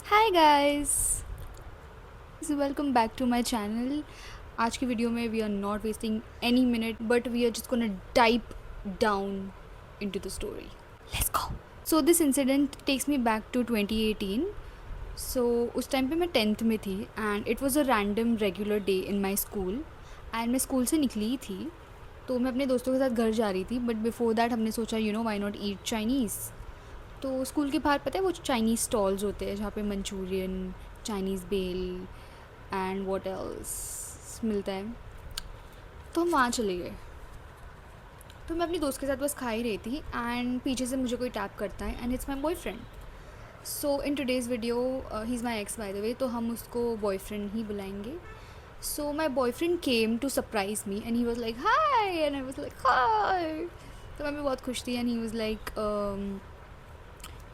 Hi guys, welcome back to my channel. आज की video में we are not wasting any minute but we are just gonna dive down into the story. Let's go. So this incident takes me back to 2018। सो उस time पे मैं 10th में थी and it was a random regular day in my school. And मैं school से निकली थी तो मैं अपने दोस्तों के साथ घर जा रही थी, बट बिफोर दैट हमने सोचा व्हाई नॉट ईट चाइनीज़। तो स्कूल के बाहर पता है वो चाइनीज़ स्टॉल्स होते हैं जहाँ पे Manchurian, Chinese bhel and what else मिलता है। तो हम वहाँ चले गए। तो मैं अपनी दोस्त के साथ बस खा ही रही थी एंड पीछे से मुझे कोई टैप करता है and it's my boyfriend. So in today's video he is my ex by the way, तो हम उसको बॉयफ्रेंड ही बुलाएंगे। So my boyfriend came to surprise me and he was like hi and I was like hi. तो मैं भी बहुत खुश थी एंड ही वॉज लाइक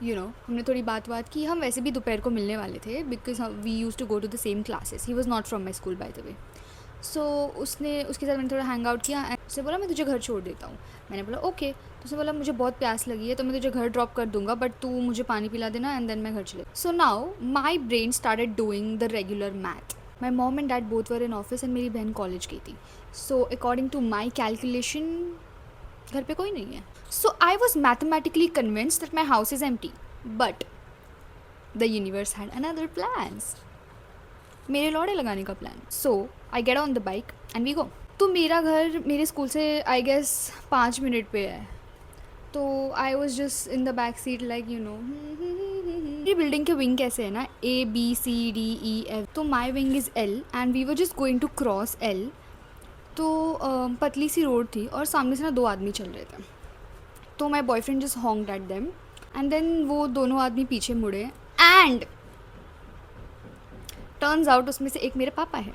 हमने थोड़ी बात की। हम वैसे भी दोपहर को मिलने वाले थे because we use to go to the same classes. He was not from my school by the way. So उसके साथ मैंने थोड़ा हैंग आउट किया एंड उसने बोला मैं तुझे घर छोड़ देता हूँ। मैंने बोला ओके। तो उसने बोला मुझे बहुत प्यास लगी है तो मैं तुझे घर ड्रॉप कर दूंगा बट तू मुझे पानी पिला देना एंड देन मैं घर चले। So now my brain started doing the regular math. My mom and dad both were in office and मेरी बहन कॉलेज गई थी। So according to my calculation घर पे कोई नहीं है। So I was mathematically convinced that my house is empty but the universe had another plans. मेरे लौड़े लगाने का प्लान। So I get on the bike and we go. तो मेरा घर मेरे स्कूल से आई गेस 5 मिनट पे है। तो आई was just in the back seat like मेरी बिल्डिंग के विंग कैसे है ना, A B C D E F। तो my wing is L and we were just going to cross L। तो पतली सी रोड थी और सामने से ना दो आदमी चल रहे थे। तो my boyfriend just honked at them and then वो दोनों आदमी पीछे मुड़े एंड टर्न्स आउट उसमें से एक मेरे पापा है।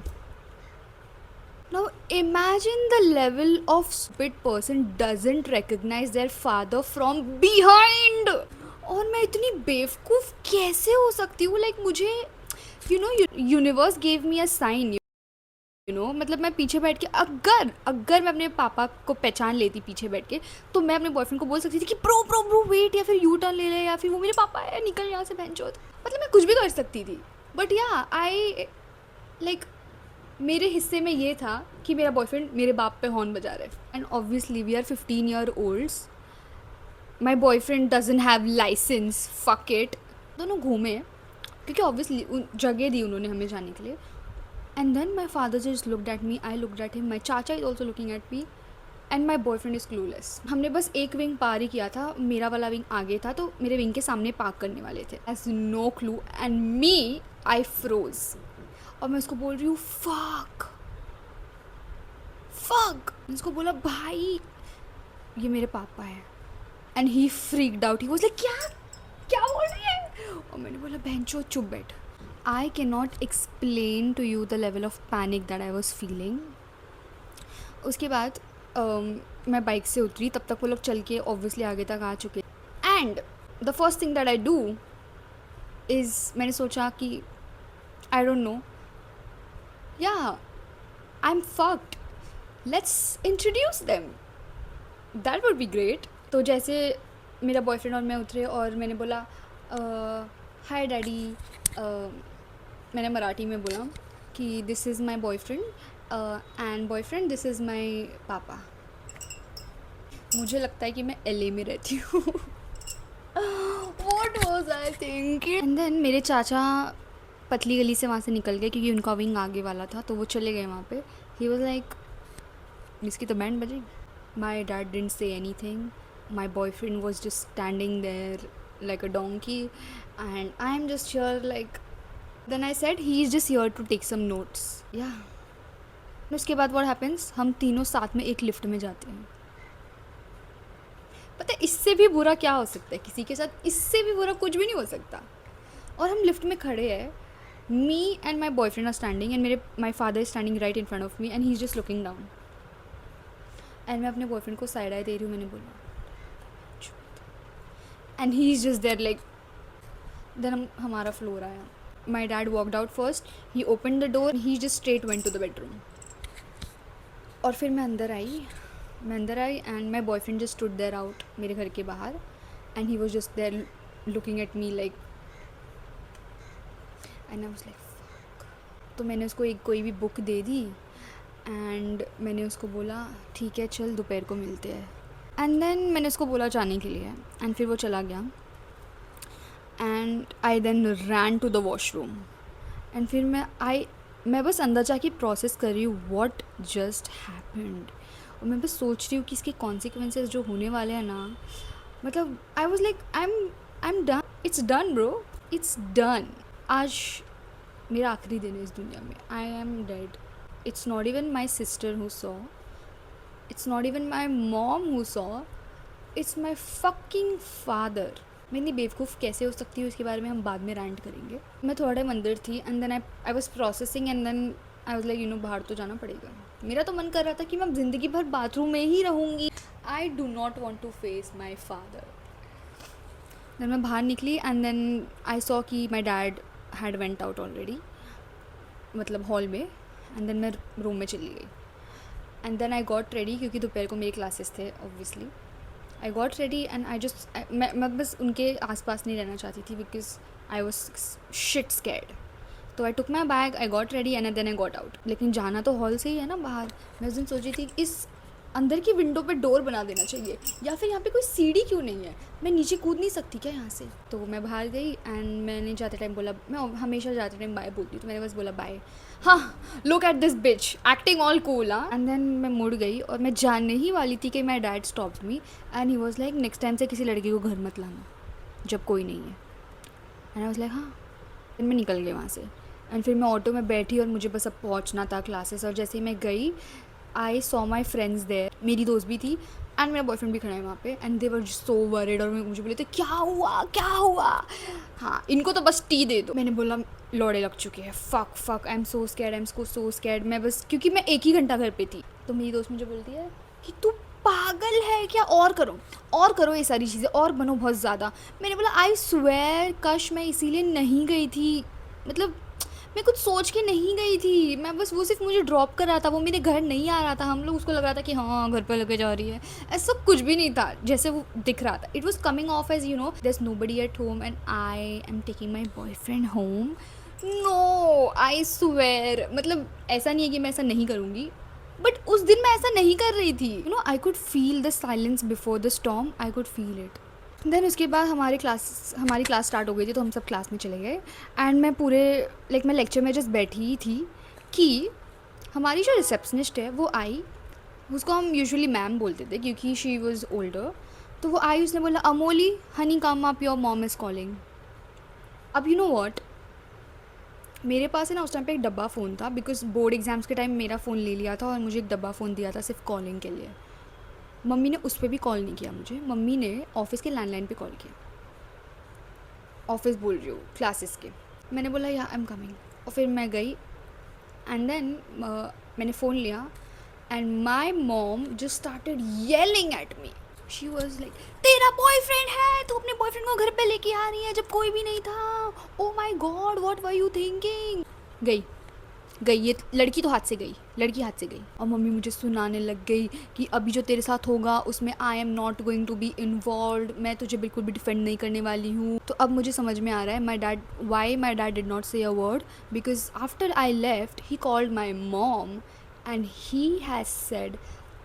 Now imagine the level of stupid person doesn't recognize their father from behind. और मैं इतनी बेवकूफ़ कैसे हो सकती हूँ? लाइक मुझे universe gave me a sign. मतलब मैं पीछे बैठ के अगर अगर मैं अपने पापा को पहचान लेती पीछे बैठ के तो मैं अपने बॉयफ्रेंड को बोल सकती थी कि ब्रो ब्रो ब्रो वेट, या फिर यू टर्न ले ले, या फिर वो मेरे पापा है निकल यहाँ से बहनचोद। मतलब मैं कुछ भी कर सकती थी बट या आई लाइक मेरे हिस्से में ये था कि मेरा बॉयफ्रेंड मेरे बाप पे हॉर्न बजा रहा है and obviously we are 15 year olds. My boyfriend doesn't have license, fuck it. दोनों घूमे क्योंकि ऑब्वियसली जगह दी उन्होंने हमें जाने के लिए। And then my father just looked at me, I looked at him, my चाचा is also looking at me and my boyfriend is clueless। हमने बस एक विंग पार ही किया था, मेरा वाला विंग आगे था तो मेरे विंग के सामने पार्क करने वाले थे। Has no clue and me I froze। और मैं उसको बोल रही हूँ fuck fuck। मैं उसको बोला भाई ये मेरे पापा है and he freaked out, he was like क्या क्या बोल रही है? और मैंने बोला बहनचोद चुप बैठ। I cannot explain to you the level of panic that I was feeling। उसके बाद मैं बाइक से उतरी, तब तक वो लोग चल के ऑब्वियसली आगे तक आ चुके। And the first thing that I do is मैंने सोचा कि आई डोंट नो, या I am fucked, let's introduce them, that would be great. तो जैसे मेरा बॉयफ्रेंड और मैं उतरे और मैंने बोला हाय डैडी, मैंने मराठी में बोला कि this is my boyfriend and boyfriend this is my पापा। मुझे लगता है कि मैं LA में रहती हूँ। What was I thinking? And then मेरे चाचा पतली गली से वहाँ से निकल गए क्योंकि उनका विंग आगे वाला था, तो वो चले गए वहाँ पे। ही वॉज लाइक इसकी तो बैंड बजेगी। My dad didn't say anything, my boyfriend was just standing there like a donkey and I am just here like, then I said he is just here to take some notes, yeah। उसके बाद what happens, हम तीनों साथ में एक lift में जाते हैं। पता है इससे भी बुरा क्या हो सकता है किसी के साथ? इससे भी बुरा कुछ भी नहीं हो सकता। और हम लिफ्ट में खड़े हैं, me and my boyfriend are standing and my father is standing right in front of me and he is just looking down एंड मैं अपने बॉयफ्रेंड को साइड आई दे रही हूँ। मैंने बोला and he is just there like. Then हमारा floor आया। My dad walked out first, he open the door, he just straight went to the bedroom. और फिर मैं अंदर आई and my boyfriend just stood there out मेरे घर के बाहर and he was just there looking at me like and I was like, तो मैंने उसको एक कोई भी बुक दे दी एंड मैंने उसको बोला ठीक है चल दोपहर को मिलते हैं। एंड देन मैंने उसको बोला जाने के लिए एंड फिर वो चला गया and I then ran to the washroom and फिर मैं बस अंदर जाके प्रोसेस कर रही हूँ व्हाट जस्ट हैपेंड। और मैं बस सोच रही हूँ कि इसके कॉन्सिक्वेंसेस जो होने वाले हैं ना, मतलब आई was like I am done, it's done bro, it's done. आज मेरा आखिरी दिन है इस दुनिया में, I am dead. It's not even my sister who saw, it's not even my mom who saw, it's my fucking father. मैं इतनी बेवकूफ़ कैसे हो सकती हूँ इसके बारे में हम बाद में रैंट करेंगे। मैं थोड़ा टाइम अंदर थी and then I was processing and then I was like you know बाहर तो जाना पड़ेगा। मेरा तो मन कर रहा था कि मैं ज़िंदगी भर बाथरूम में ही रहूँगी। I do not want to face my father. Then मैं बाहर निकली एंड देन आई सॉ कि my dad had went out already, मतलब हॉल में। एंड देन मैं रूम में चली गई and then I got ready क्योंकि दोपहर को मेरे क्लासेस थे obviously. I got ready and I just मैं बस उनके आसपास नहीं रहना चाहती थी because I was shit scared. तो आई टुक my bag, I got ready and then I got out. लेकिन जाना तो हॉल से ही है ना बाहर। मैं उस दिन सोची थी इस अंदर की विंडो पे डोर बना देना चाहिए, या फिर यहाँ पे कोई सीढ़ी क्यों नहीं है, मैं नीचे कूद नहीं सकती क्या यहाँ से। तो मैं बाहर गई एंड मैंने जाते टाइम बोला, मैं हमेशा जाते टाइम बाय बोलती हूँ, तो मैंने बस बोला बाय। हाँ, look at this beach acting all cool. हाँ, एंड देन मैं मुड़ गई और मैं जानने ही वाली थी कि my dad stopped me and he was like next time से किसी लड़की को घर मत लाना जब कोई नहीं है। एंड आई वॉज लाइक हाँ। फिर मैं निकल गई वहाँ से एंड फिर मैं ऑटो में बैठी और मुझे बस अब पहुँचना था क्लासेस। और जैसे ही मैं गई I saw my friends there, मेरी दोस्त भी थी एंड मेरा बॉयफ्रेंड भी खड़ा है वहाँ पे and they were just so worried. और मुझे बोले थे क्या हुआ क्या हुआ, हाँ इनको तो बस टी दे दो। मैंने बोला लौड़े लग चुके हैं, fuck I am so scared, I am so scared. मैं बस क्योंकि मैं एक ही घंटा घर पे थी, तो मेरी दोस्त मुझे बोलती है कि तू पागल है क्या, और करो ये सारी चीज़ें और बनो बहुत ज़्यादा। मैंने बोला आई स्वेयर कश मैं इसीलिए नहीं गई थी, मतलब मैं कुछ सोच के नहीं गई थी, मैं बस वो सिर्फ मुझे ड्रॉप कर रहा था, वो मेरे घर नहीं आ रहा था। हम लोग उसको लग रहा था कि हाँ घर पर लेके जा रही है, ऐसा कुछ भी नहीं था जैसे वो दिख रहा था। It was coming off as you know there is nobody at home and I am taking my boyfriend home. No I swear, मतलब ऐसा नहीं है कि मैं ऐसा नहीं करूँगी, बट उस दिन मैं ऐसा नहीं कर रही थी। You know I could feel the silence before the storm, I could feel it. देन उसके बाद हमारी क्लास स्टार्ट हो गई थी, तो हम सब क्लास में चले गए एंड मैं पूरे मैं लेक्चर में जस्ट बैठी ही थी कि हमारी जो रिसेप्शनिस्ट है वो आई, उसको हम यूजुअली मैम बोलते थे क्योंकि शी वॉज ओल्डर। तो वो आई, उसने बोला Amoli Honey come up, your mom is calling. अब यू नो वॉट, मेरे पास है ना उस टाइम पे एक डब्बा फ़ोन था बिकॉज बोर्ड एग्ज़ाम्स के टाइम मेरा फ़ोन ले लिया था और मुझे एक डब्बा फ़ोन दिया था सिर्फ कॉलिंग के लिए। मम्मी ने उस पर भी कॉल नहीं किया मुझे, मम्मी ने ऑफिस के लैंडलाइन पे कॉल किया। ऑफिस बोल रही हूँ क्लासेस के। मैंने बोला या आई एम कमिंग, और फिर मैं गई एंड देन मैंने फ़ोन लिया and my mom just started yelling at me. She was like तेरा बॉयफ्रेंड है, तू अपने बॉयफ्रेंड को घर पे लेके आ रही है जब कोई भी नहीं था, oh my god what were you thinking. गई ये लड़की तो हाथ से गई और मम्मी मुझे सुनाने लग गई कि अभी जो तेरे साथ होगा उसमें I am not going to be involve, मैं तुझे बिल्कुल भी डिफेंड नहीं करने वाली हूँ। तो अब मुझे समझ में आ रहा है why my dad did not say a word, because after I left he called my mom and he has said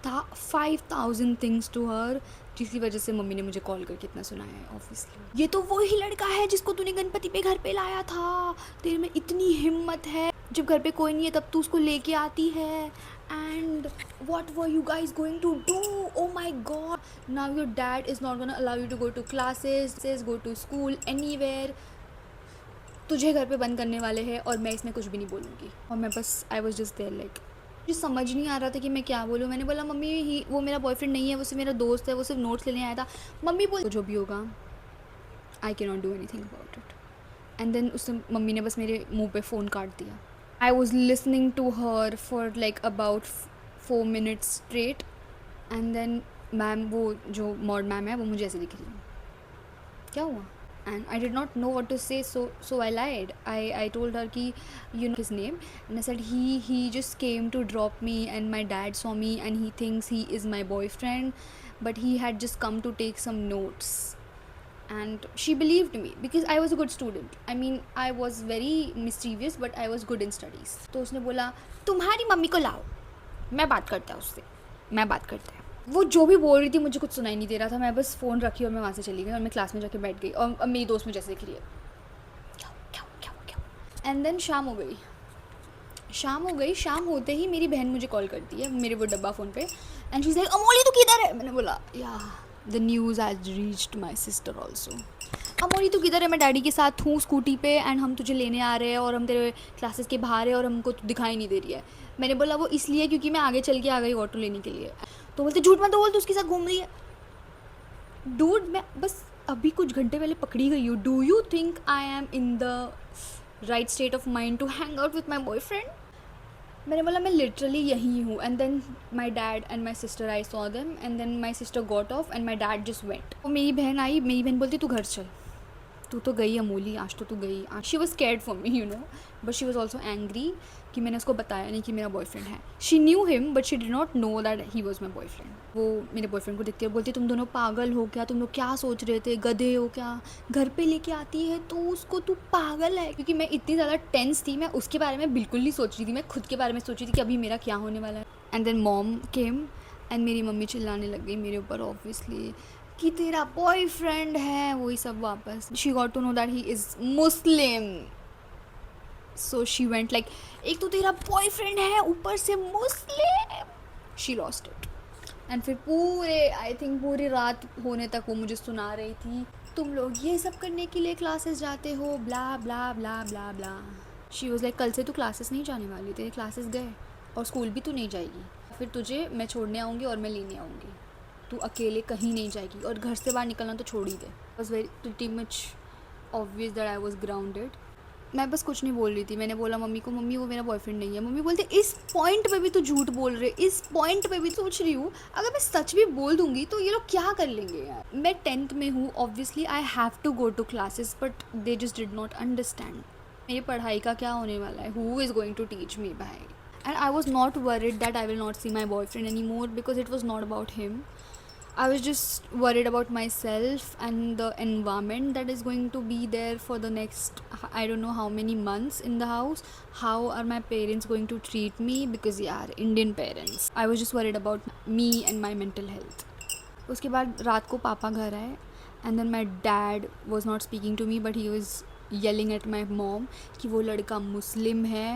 5000 things to her, जिसकी वजह से मम्मी ने मुझे कॉल करके इतना सुनाया है। ऑब्वियसली ये तो वही लड़का है जिसको तूने गणपति पे घर पे लाया था, तेरे में इतनी हिम्मत है, जब घर पे कोई नहीं है तब तू उसको लेके आती है, and what were you guys going to do, oh my god, now your dad is not gonna allow you to go to classes, go to school, anywhere, तुझे घर पे बंद करने वाले हैं और मैं इसमें कुछ भी नहीं बोलूँगी। और मैं बस I was just there like, मुझे समझ नहीं आ रहा था कि मैं क्या बोलूँ। मैंने बोला मम्मी वो मेरा बॉयफ्रेंड नहीं है, वो सिर्फ मेरा दोस्त है, वो सिर्फ नोट्स लेने आया था। मम्मी बोल जो भी होगा I can not do anything about it. And then उसने मम्मी ने बस मेरे मुंह पे फ़ोन काट दिया। I was listening to her for like about 4 minutes straight and then ma'am, वो जो मॉड मैम है वो मुझे ऐसे दिख रही है, क्या हुआ, and I did not know what to say, so I lied. I told her ki you know his name and I said he just came to drop me and my dad saw me and he thinks he is my boyfriend, but he had just come to take some notes and she believed me because I was a good student. I mean, I was very mischievous but I was good in studies. तो उसने बोला तुम्हारी mummy को लाओ, मैं बात करता हूँ उससे, मैं बात करता है। वो जो भी बोल रही थी मुझे कुछ सुनाई नहीं दे रहा था, मैं बस फ़ोन रखी और मैं वहाँ से चली गई और मैं क्लास में जाके बैठ गई और अब मेरी दोस्त मुझे जैसे दिख रही है क्या क्या क्या क्या। एंड देन शाम हो गई, शाम होते ही मेरी बहन मुझे कॉल करती है मेरे वो डब्बा फ़ोन पे and she is like Amoli तू किधर है। मैंने बोला या the news has reached my sister also. Amoli तू किधर है, मैं डैडी के साथ हूँ स्कूटी पे एंड हम तुझे लेने आ रहे हैं और हम तेरे क्लासेस के बाहर है और हमको तू दिखाई नहीं दे रही है। मैंने बोला वो इसलिए क्योंकि मैं आगे चल के आ गई ऑटो लेने के लिए। तो बोलते झूठ मत बोल, तू उसके साथ घूम रही है। डूड मैं बस अभी कुछ घंटे पहले पकड़ी गई हूँ। Do you think I am in the right state of mind to hang out with my boyfriend. मैंने बोला मैं लिटरली यहीं हूँ। And then my dad and my sister I saw them and then my sister got off and my dad just went. तो मेरी बहन आई, मेरी बहन बोलती तू घर चल, तू तो गई अमोली, आज तो तू गई। She was scared for me you know, but she was also angry कि मैंने उसको बताया नहीं कि मेरा बॉयफ्रेंड है। She knew him but she did not know that he was my boyfriend. वो मेरे बॉयफ्रेंड को देखती है, बोलती तुम दोनों पागल हो क्या, तुम लोग क्या सोच रहे थे, गधे हो क्या, घर पे लेके आती है तो उसको, तू पागल है। क्योंकि मैं इतनी ज़्यादा टेंस थी, मैं उसके बारे में बिल्कुल नहीं सोच रही थी, मैं खुद के बारे में सोच रही थी कि अभी मेरा क्या होने वाला है। And then mom came and मेरी मम्मी चिल्लाने लग गई मेरे ऊपर ऑब्वियसली कि तेरा बॉयफ्रेंड है, वही सब वापस। She got to know that he is Muslim, so she went like एक तो तेरा बॉयफ्रेंड है ऊपर से मुस्लिम। She lost it. एंड फिर पूरे आई थिंक पूरी रात होने तक वो मुझे सुना रही थी तुम लोग ये सब करने के लिए क्लासेस जाते हो, ब्ला ब्ला ब्ला ब्ला ब्ला। शी वॉज लाइक कल से तू क्लासेस नहीं जाने वाली, तेरे क्लासेस गए और स्कूल भी तू नहीं जाएगी, फिर तुझे मैं छोड़ने आऊँगी और मैं लेने आऊँगी, तू अकेले कहीं नहीं जाएगी और घर से बाहर निकलना तो छोड़ ही दे। Was very pretty much obvious that I was grounded. मैं बस कुछ नहीं बोल रही थी। मैंने बोला मम्मी को, मम्मी वो मेरा बॉयफ्रेंड नहीं है। मम्मी बोलते इस पॉइंट पे भी तो झूठ बोल रहे, इस पॉइंट पे भी सोच रही हूँ अगर मैं सच भी बोल दूंगी तो ये लोग क्या कर लेंगे यार। मैं 10th में हूँ, obviously I have to go to classes but they just did not understand मेरी पढ़ाई का क्या होने वाला है, who is going to teach me भाई। And I was not worried that I will not see my boyfriend any more because it was not about him. I was just worried about myself and the environment that is going to be there for the next I don't know how many months in the house. How are my parents going to treat me? Because yeah, Indian parents. I was just worried about me and my mental health. उसके बाद रात को पापा घर आए and then my dad was not speaking to me but he was yelling at my mom कि वो लड़का मुस्लिम है.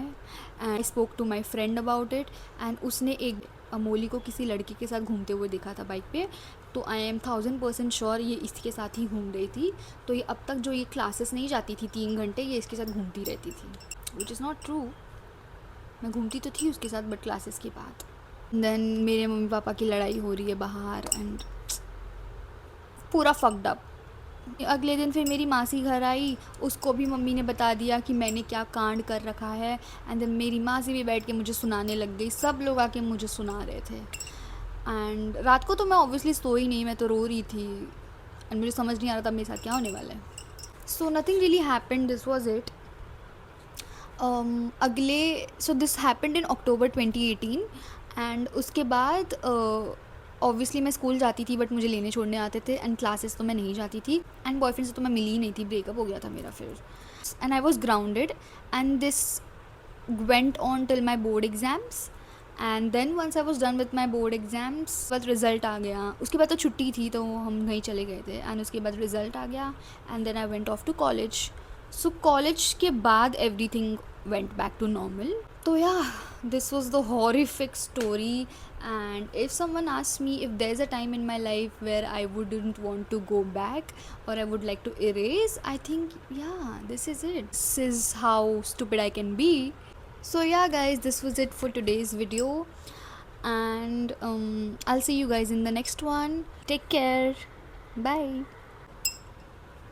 And I spoke to my friend about it and उसने एक अमोली को किसी लड़के के साथ घूमते हुए देखा था बाइक पे. तो आई एम 1000% श्योर ये इसके साथ ही घूम रही थी. तो ये अब तक जो ये क्लासेस नहीं जाती थी 3 घंटे, ये इसके साथ घूमती रहती थी, विच इज़ नॉट ट्रू. मैं घूमती तो थी उसके साथ बट क्लासेस के बाद. देन मेरे मम्मी पापा की लड़ाई हो रही है बाहर एंड पूरा फक्ड अप. अगले दिन फिर मेरी मासी घर आई, उसको भी मम्मी ने बता दिया कि मैंने क्या कांड कर रखा है. एंड देन मेरी मासी भी बैठ के मुझे सुनाने लग गई, सब लोग आके मुझे सुना रहे थे. एंड रात को तो मैं ऑब्वियसली सोई नहीं, मैं तो रो रही थी एंड मुझे समझ नहीं आ रहा था मेरे साथ क्या होने वाला है. So nothing really happened, this was it. So this happened in October 2018 and उसके बाद ऑब्वियसली मैं स्कूल जाती थी बट मुझे लेने छोड़ने आते थे एंड क्लासेस तो मैं नहीं जाती थी एंड बॉयफ्रेंड से तो मैं मिली ही नहीं थी, ब्रेकअप हो गया था मेरा फिर. And I was grounded and this went on till my board exams. And then once I was done with my board exams but result आ गया. उसके बाद तो छुट्टी थी तो हम वहीं चले गए थे एंड उसके बाद रिज़ल्ट आ गया and then I went off to college. So college के बाद everything went back to normal. So yeah, this was the horrific story. And if someone asks me if there's a time in my life where I wouldn't want to go back or I would like to erase, I think yeah, this is it. This is how stupid I can be. So yeah guys, this was it for today's video and I'll see you guys in the next one. Take care. Bye.